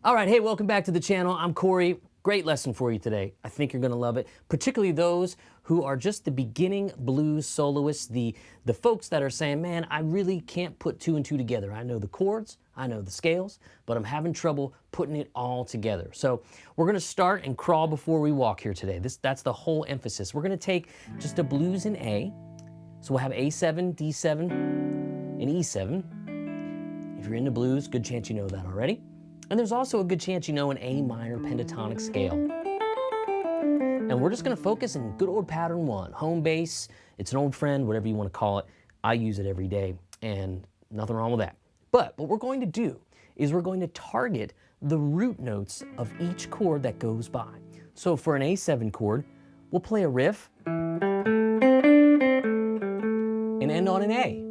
All right, hey, welcome back to the channel. I'm Corey. Great lesson for you today. I think you're gonna love it, particularly those who are just the beginning blues soloists, the folks that are saying, man, I really can't put two and two together. I know the chords, I know the scales, but I'm having trouble putting it all together. So we're gonna start and crawl before we walk here today. That's the whole emphasis. We're gonna take just a blues in A. So we'll have A7, D7, and E7. If you're into blues, good chance you know that already. And there's also a good chance you know an A minor pentatonic scale. And we're just gonna focus in good old pattern one, home bass. It's an old friend, whatever you wanna call it. I use it every day and nothing wrong with that. But what we're going to do is we're going to target the root notes of each chord that goes by. So for an A7 chord, we'll play a riff and end on an A.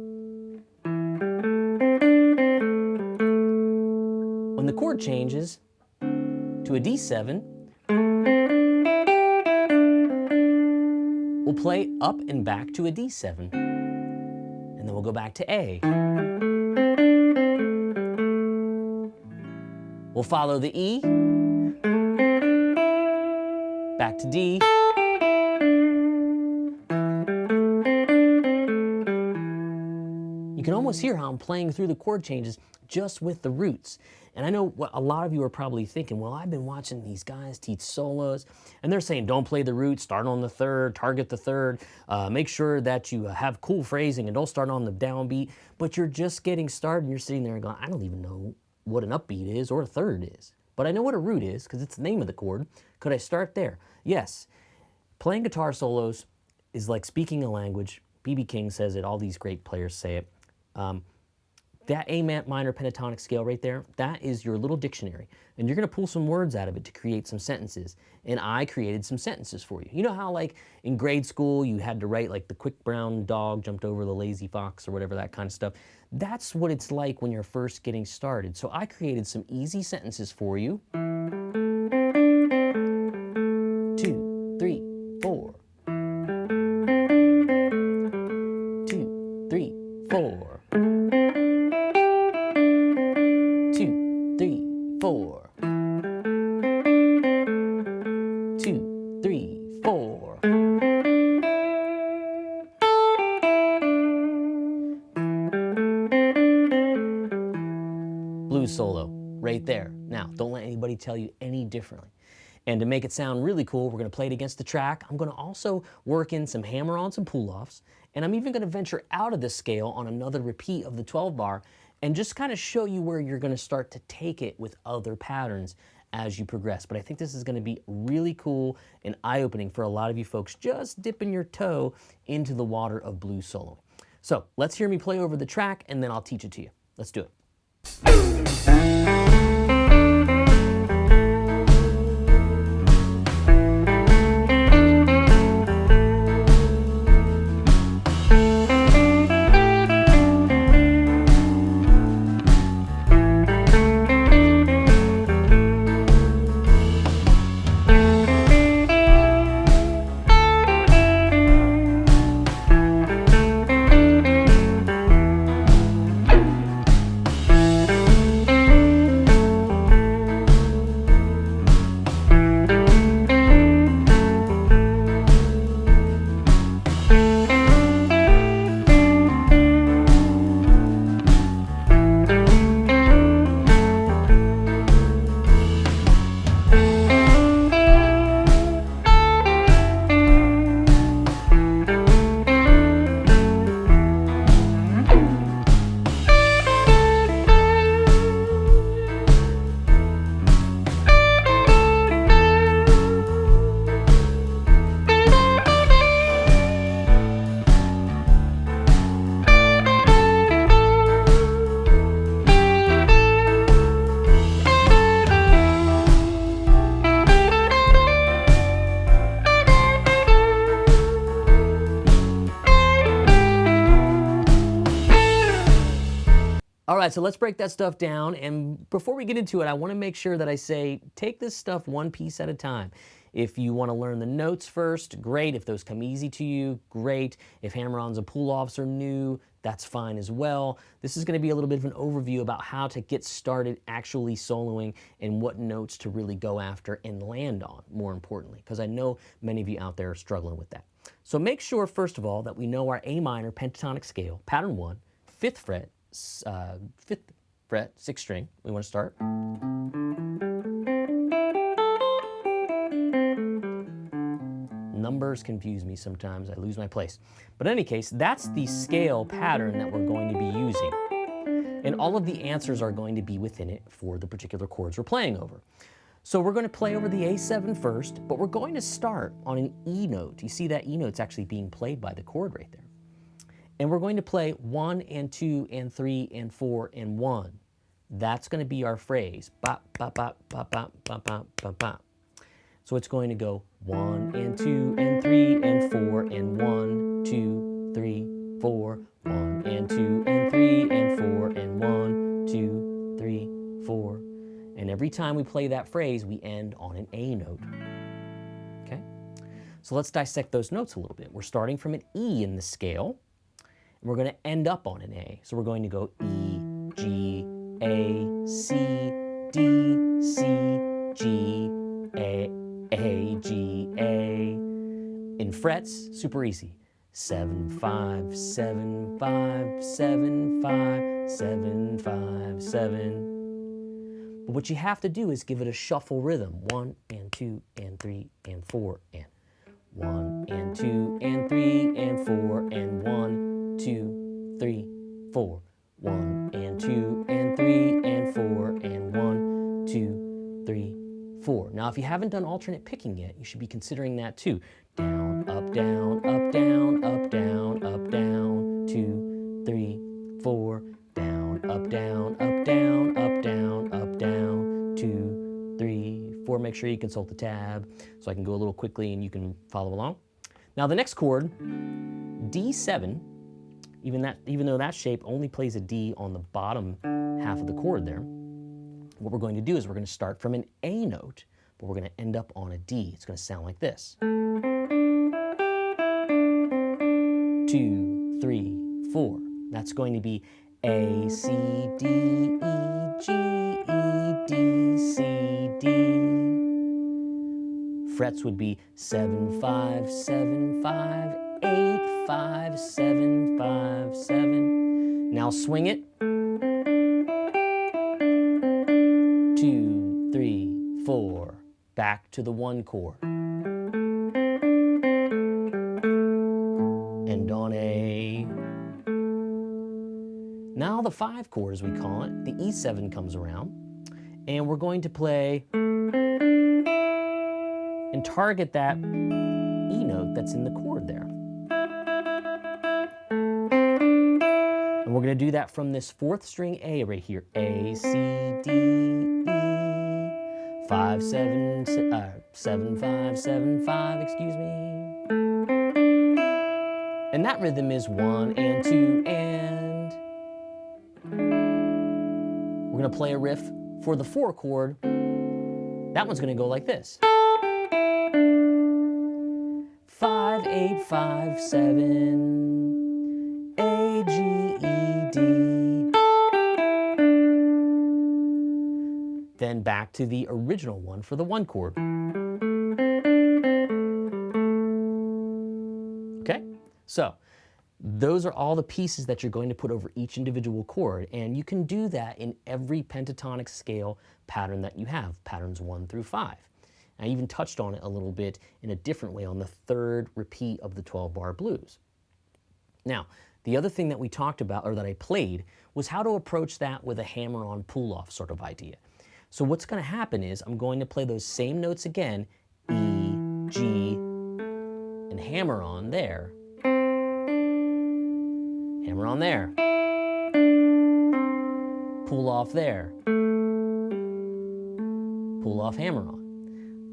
When the chord changes to a D7, we'll play up and back to a D7, and then we'll go back to A. We'll follow the E, back to D, you can almost hear how I'm playing through the chord changes just with the roots. And I know what a lot of you are probably thinking, well, I've been watching these guys teach solos, and they're saying don't play the roots, start on the third, target the third, make sure that you have cool phrasing and don't start on the downbeat, but you're just getting started and you're sitting there and going, I don't even know what an upbeat is or a third is. But I know what a root is because it's the name of the chord. Could I start there? Yes. Playing guitar solos is like speaking a language. B.B. King says it, all these great players say it. That A minor pentatonic scale right there, that is your little dictionary. And you're gonna pull some words out of it to create some sentences. And I created some sentences for you. You know how like in grade school you had to write like the quick brown dog jumped over the lazy fox or whatever, that kind of stuff. That's what it's like when you're first getting started. So I created some easy sentences for you. 2, 3, 4. 2, 3, 4. 2, 3, 4. 2, 3, 4. Blues solo, right there. Now, don't let anybody tell you any differently. And to make it sound really cool, we're gonna play it against the track. I'm gonna also work in some hammer-ons and pull-offs, and I'm even gonna venture out of the scale on another repeat of the 12 bar and just kind of show you where you're gonna start to take it with other patterns as you progress. But I think this is gonna be really cool and eye-opening for a lot of you folks just dipping your toe into the water of blues soloing. So let's hear me play over the track and then I'll teach it to you. Let's do it. All right, so let's break that stuff down. And before we get into it, I want to make sure that I say, take this stuff one piece at a time. If you want to learn the notes first, great. If those come easy to you, great. If hammer-ons and pull-offs are new, that's fine as well. This is going to be a little bit of an overview about how to get started actually soloing and what notes to really go after and land on, more importantly, because I know many of you out there are struggling with that. So make sure, first of all, that we know our A minor pentatonic scale, pattern 1, 5th fret, 6th string. We want to start. Numbers confuse me sometimes. I lose my place. But in any case, that's the scale pattern that we're going to be using. And all of the answers are going to be within it for the particular chords we're playing over. So we're going to play over the A7 first, but we're going to start on an E note. You see that E note's actually being played by the chord right there. And we're going to play 1 and 2 and 3 and 4 and 1. That's going to be our phrase. Bop, bop, bop, bop, bop, bop, bop, bop, bop. So it's going to go 1 and 2 and 3 and 4 and 1, 2, 3, 4, 1 and 2 and 3 and 4 and 1, 2, 3, 4. And every time we play that phrase, we end on an A note. Okay? So let's dissect those notes a little bit. We're starting from an E in the scale, and we're going to end up on an A. So we're going to go E, G, A, C, D, C, G, A, G, A. In frets, super easy. 7, 5, 7, 5, 7, 5, 7, 5, 7. But what you have to do is give it a shuffle rhythm. 1 and 2 and 3 and 4 and 1 and 2 and 3 and 4 and 1, 2, 3, 4. 1 and 2 and 3 and 4 and 1, 2, 3, 4. Now, if you haven't done alternate picking yet, you should be considering that too. Down, up, down, up, down, up, down, up, down, 2, 3, 4. Down, up, down, up, down, up, down, up, down, 2, 3, 4. Make sure you consult the tab so I can go a little quickly and you can follow along. Now, the next chord, D7, even though that shape only plays a D on the bottom half of the chord there, what we're going to do is we're going to start from an A note, but we're going to end up on a D. It's going to sound like this. 2, 3, 4. That's going to be A, C, D, E, G, E, D, C, D. Frets would be 7, 5, 7, 5, 8, 5, 7, 5, 7. Now swing it. 2, 3, 4. Back to the 1 chord. End on A. Now the 5 chord, as we call it, the E7 comes around, and we're going to play and target that E note that's in the chord there. And we're going to do that from this 4th string A right here. A, C, D, E, 5, 7, 7, 5, 7, 5, excuse me. And that rhythm is 1 and 2 and. We're going to play a riff for the 4 chord. That one's going to go like this. 5, 8, 5, 7, A, G, E, D. Then back to the original one for the 1 chord. Okay? So, those are all the pieces that you're going to put over each individual chord, and you can do that in every pentatonic scale pattern that you have, patterns 1 through 5. I even touched on it a little bit in a different way on the 3rd repeat of the 12-bar blues. Now, the other thing that we talked about, or that I played, was how to approach that with a hammer-on pull-off sort of idea. So what's going to happen is I'm going to play those same notes again, E, G, and hammer on there. Hammer on there. Pull off there. Pull off, hammer on.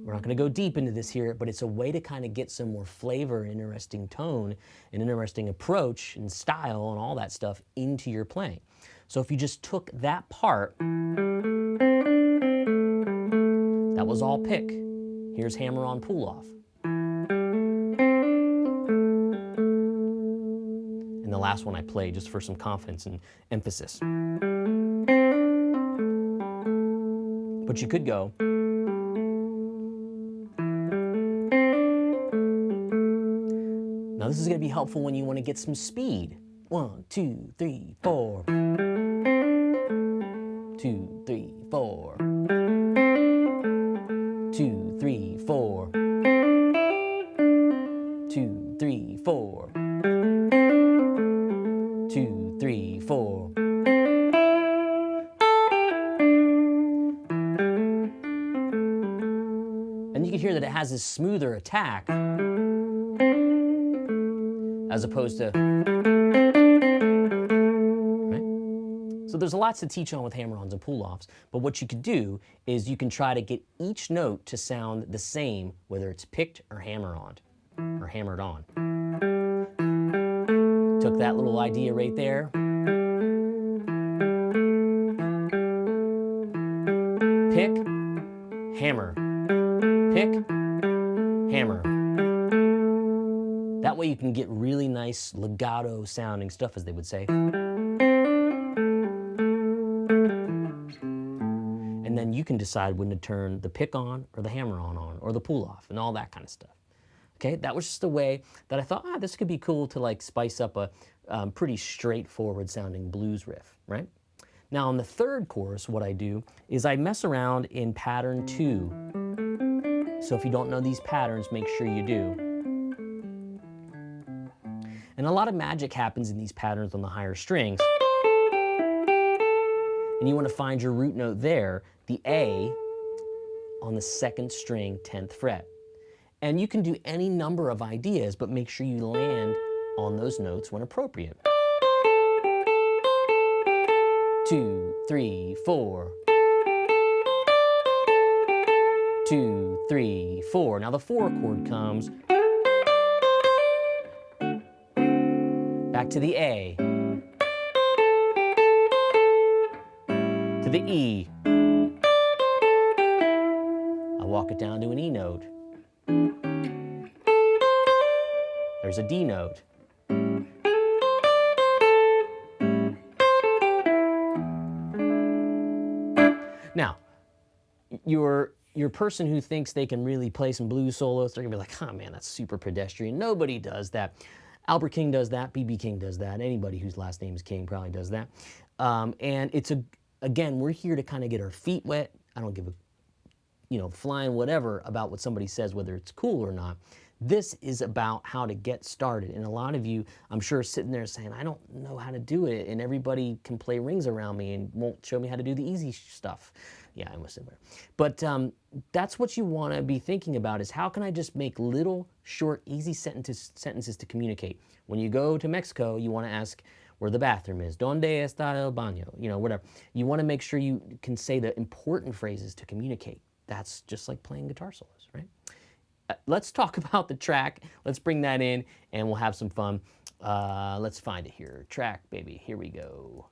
We're not going to go deep into this here, but it's a way to kind of get some more flavor, interesting tone, an interesting approach and style and all that stuff into your playing. So if you just took that part, that was all pick. Here's hammer on, pull off. and the last one I played just for some confidence and emphasis. But you could go. Now this is going to be helpful when you want to get some speed. 1, 2, 3, 4. 2, 3, 4. 2, 3, 4. 2, 3, 4. 2, 3, 4. And you can hear that it has this smoother attack as opposed to, right? So there's lots to teach on with hammer-ons and pull-offs, but what you could do is you can try to get each note to sound the same, whether it's picked or hammer-on, or hammered on. Took that little idea right there. Pick, hammer. Pick, hammer. That way you can get really nice legato sounding stuff, as they would say. And then you can decide when to turn the pick on or the hammer on or the pull off and all that kind of stuff. Okay, that was just a way that I thought, this could be cool to like spice up a pretty straightforward sounding blues riff, right? Now on the third chorus, what I do is I mess around in pattern 2. So if you don't know these patterns, make sure you do. And a lot of magic happens in these patterns on the higher strings. And you want to find your root note there, the A, on the 2nd string, 10th fret. And you can do any number of ideas, but make sure you land on those notes when appropriate. 2, 3, 4. 2, 3, 4. Now the 4 chord comes back to the A, to the E. I walk it down to an E note. There's a D note. Now, your person who thinks they can really play some blues solos, they're gonna be like, oh man, that's super pedestrian. Nobody does that. Albert King does that, B.B. King does that. Anybody whose last name is King probably does that. And it's again, we're here to kind of get our feet wet. I don't give a, flying whatever about what somebody says, whether it's cool or not. This is about how to get started. And a lot of you, I'm sure, sitting there saying, I don't know how to do it, and everybody can play rings around me and won't show me how to do the easy stuff. Yeah, I must have better. But that's what you want to be thinking about, is how can I just make little, short, easy sentences to communicate. When you go to Mexico, you want to ask where the bathroom is. ¿Dónde está el baño? Whatever. You want to make sure you can say the important phrases to communicate. That's just like playing guitar solos, right? Let's talk about the track. Let's bring that in, and we'll have some fun. Let's find it here. Track, baby. Here we go.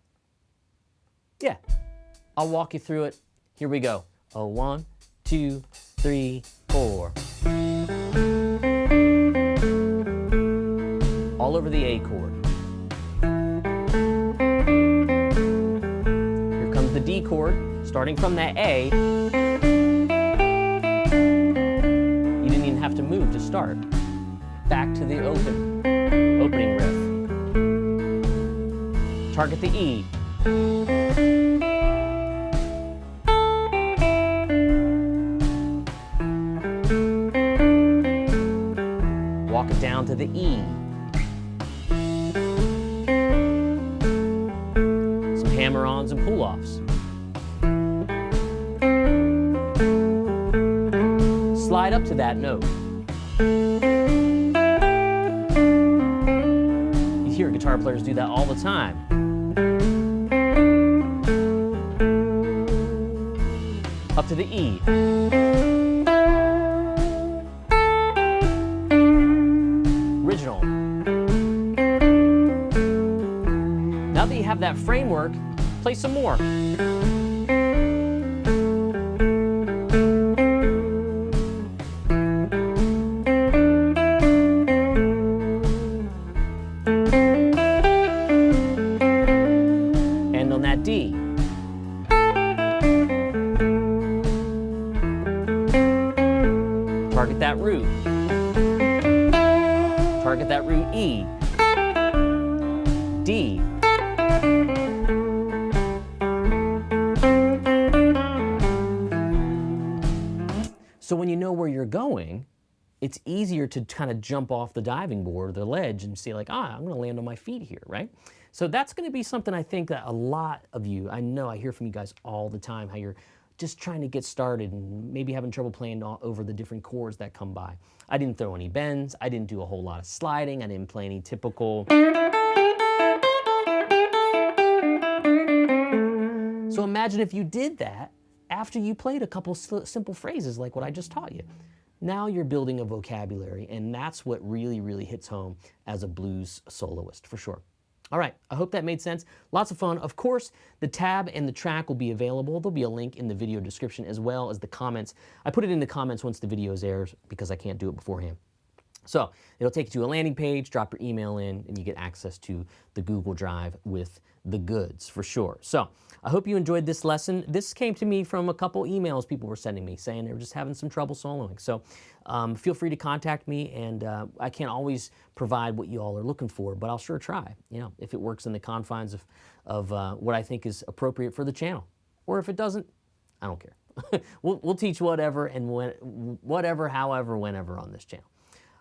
Yeah, I'll walk you through it. Here we go. 1, 2, 3, 4. All over the A chord. Here comes the D chord, starting from that A. You didn't even have to move to start. Back to the opening riff. Target the E. Walk it down to the E. Some hammer-ons and pull-offs. Slide up to that note. You hear guitar players do that all the time. Up to the E. Original. Now that you have that framework, play some more. Target that root. Target that root E, D. So when you know where you're going, it's easier to kind of jump off the diving board or the ledge and see like, I'm gonna land on my feet here, right? So that's gonna be something I think that a lot of you, I know I hear from you guys all the time, how you're just trying to get started and maybe having trouble playing over the different chords that come by. I didn't throw any bends, I didn't do a whole lot of sliding, I didn't play any typical. So imagine if you did that after you played a couple simple phrases like what I just taught you. Now you're building a vocabulary, and that's what really, really hits home as a blues soloist, for sure. All right, I hope that made sense. Lots of fun. Of course, the tab and the track will be available. There'll be a link in the video description as well as the comments. I put it in the comments once the video airs because I can't do it beforehand. So it'll take you to a landing page, drop your email in, and you get access to the Google Drive with the goods, for sure. So I hope you enjoyed this lesson. This came to me from a couple emails people were sending me saying they were just having some trouble soloing. So feel free to contact me, and I can't always provide what you all are looking for, but I'll sure try, you know, if it works in the confines of what I think is appropriate for the channel. Or if it doesn't, I don't care. We'll teach whatever and whatever, however, whenever on this channel.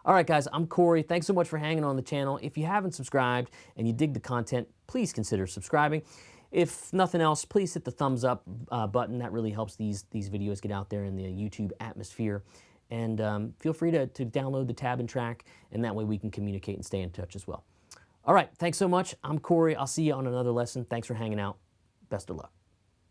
All right, guys, I'm Corey. Thanks so much for hanging on the channel. If you haven't subscribed and you dig the content, please consider subscribing. If nothing else, please hit the thumbs up button. That really helps these videos get out there in the YouTube atmosphere. And feel free to download the tab and track, and that way we can communicate and stay in touch as well. All right, thanks so much. I'm Corey. I'll see you on another lesson. Thanks for hanging out. Best of luck.